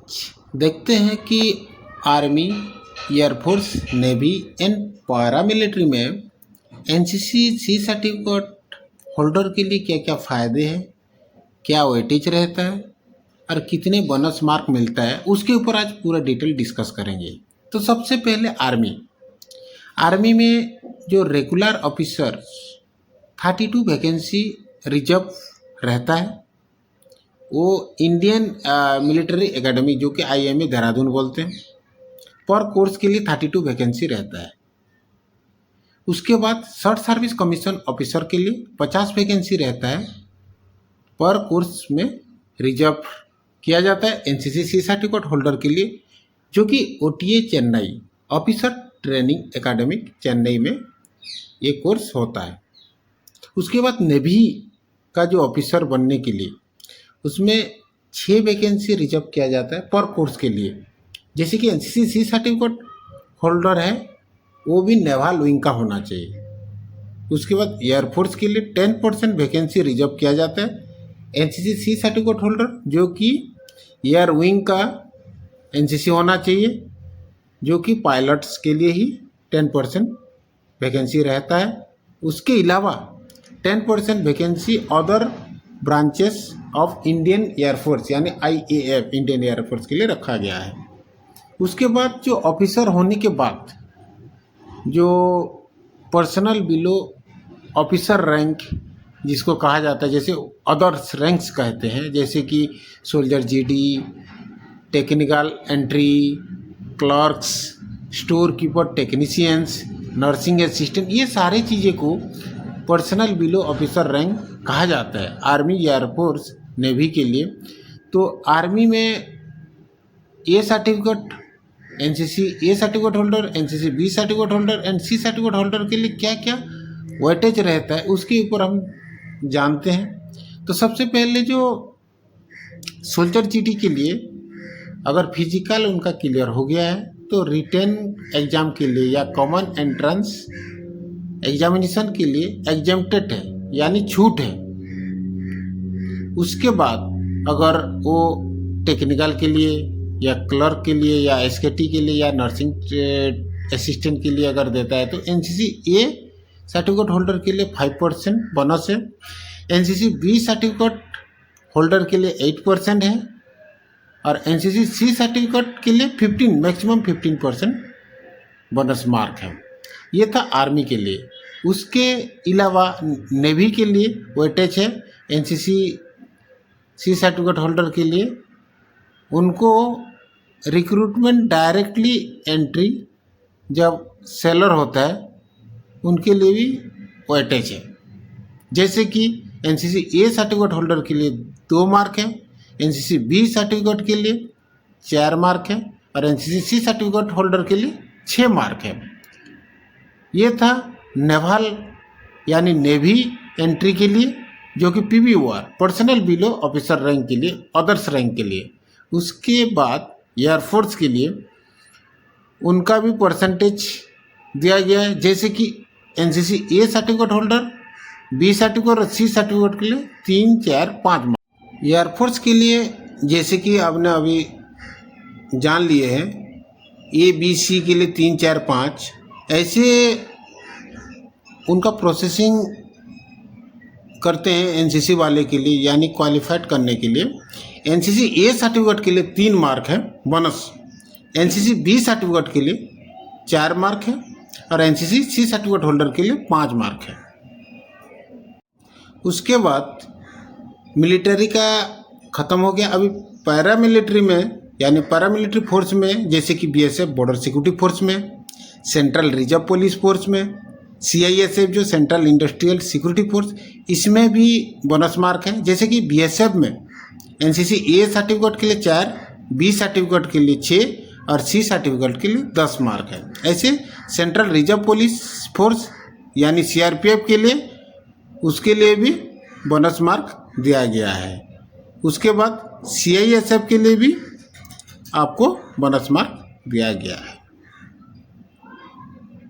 देखते हैं कि army, air force, navy and paramilitary में एनसीसी सी सर्टिफिकेट होल्डर के लिए क्या क्या फ़ायदे हैं, क्या वेटेज रहता है और कितने बोनस मार्क मिलता है, उसके ऊपर आज पूरा डिटेल डिस्कस करेंगे। तो सबसे पहले आर्मी में जो रेगुलर ऑफिसर 32 वैकेंसी रिजर्व रहता है। वो इंडियन मिलिट्री एकेडमी जो कि IMA देहरादून बोलते हैं, पर कोर्स के लिए 32 वैकेंसी रहता है। उसके बाद शॉर्ट सर्विस कमीशन ऑफिसर के लिए 50 वैकेंसी रहता है, पर कोर्स में रिजर्व किया जाता है एनसीसी सी सर्टिफिकेट होल्डर के लिए, जो कि OTA Chennai officer training academy Chennai में ये कोर्स होता है। उसके बाद नेवी का जो ऑफिसर बनने के लिए उसमें 6 वैकेंसी रिजर्व किया जाता है पर कोर्स के लिए। जैसे कि एनसीसी सी सर्टिफिकेट होल्डर है वो भी नेवल विंग का होना चाहिए। उसके बाद एयरफोर्स के लिए 10% वैकेंसी रिजर्व किया जाता है एनसीसी सी सर्टिफिकेट होल्डर, जो कि एयर विंग का एनसीसी होना चाहिए, जो कि पायलट्स के लिए ही 10% वैकेंसी रहता है। उसके अलावा 10% vacancy other branches of Indian air force यानी IAF इंडियन एयरफोर्स के लिए रखा गया है। उसके बाद जो ऑफिसर होने के बाद जो पर्सनल बिलो ऑफिसर रैंक जिसको कहा जाता है, जैसे अदर्स रैंक्स कहते हैं, जैसे कि soldier GD, technical entry, clerks, store keeper, technicians, nursing assistant, ये सारी चीज़ें को पर्सनल बिलो ऑफिसर रैंक कहा जाता है आर्मी, एयरफोर्स, नेवी के लिए। तो आर्मी में A certificate NCC A certificate holder, NCC B certificate holder and C certificate holder के लिए क्या क्या वेटेज रहता है उसके ऊपर हम जानते हैं। तो सबसे पहले जो सोल्जर GD के लिए अगर फिजिकल उनका क्लियर हो गया है तो रिटन एग्ज़ाम के लिए या कॉमन एंट्रेंस एग्जामिनेशन के लिए एग्जेम्प्टेड है यानी छूट है। उसके बाद अगर वो टेक्निकल के लिए या क्लर्क के लिए या SKT के लिए या नर्सिंग असिस्टेंट के लिए अगर देता है तो NCC A सर्टिफिकेट होल्डर के लिए 5% बोनस है। NCC B सर्टिफिकेट होल्डर के लिए 8% है और NCC C सर्टिफिकेट के लिए मैक्सिमम 15% बोनस मार्क है। ये था आर्मी के लिए। उसके अलावा नेवी के लिए वेटेज है NCC C सर्टिफिकेट होल्डर के लिए, उनको रिक्रूटमेंट डायरेक्टली एंट्री जब सेलर होता है उनके लिए भी वेटेज है। जैसे कि NCC A सर्टिफिकेट होल्डर के लिए 2 मार्क है, NCC B सर्टिफिकेट के लिए 4 मार्क है और NCC C सर्टिफिकेट होल्डर के लिए 6 मार्क है। ये था नेवल यानी नेवी एंट्री के लिए, जो कि PBOR personal below officer rank के लिए, अदर्स रैंक के लिए। उसके बाद एयरफोर्स के लिए उनका भी परसेंटेज दिया गया है, जैसे कि NCC A certificate holder, B certificate और C सर्टिफिकेट के लिए 3, 4, 5 मार्क। एयरफोर्स के लिए जैसे कि आपने अभी जान लिए हैं A, B, C के लिए 3, 4, 5 ऐसे उनका प्रोसेसिंग करते हैं NCC वाले के लिए, यानी क्वालिफाइड करने के लिए। NCC A सर्टिफिकेट के लिए 3 मार्क है बोनस, NCC B सर्टिफिकेट के लिए 4 मार्क है और NCC C सर्टिफिकेट होल्डर के लिए 5 मार्क है। उसके बाद मिलिट्री का ख़त्म हो गया। अभी पैरामिलिट्री में यानी पैरामिलिट्री फोर्स में जैसे कि BSF बॉर्डर सिक्योरिटी फोर्स में, सेंट्रल रिजर्व पुलिस फोर्स में, CISF जो सेंट्रल इंडस्ट्रियल सिक्योरिटी फोर्स, इसमें भी बोनस मार्क है। जैसे कि BSF में NCC A सर्टिफिकेट के लिए 4, B सर्टिफिकेट के लिए 6 और C सर्टिफिकेट के लिए 10 मार्क है। ऐसे सेंट्रल रिजर्व पुलिस फोर्स यानी CRPF के लिए, उसके लिए भी बोनस मार्क दिया गया है। उसके बाद CISF के लिए भी आपको बोनस मार्क दिया गया है।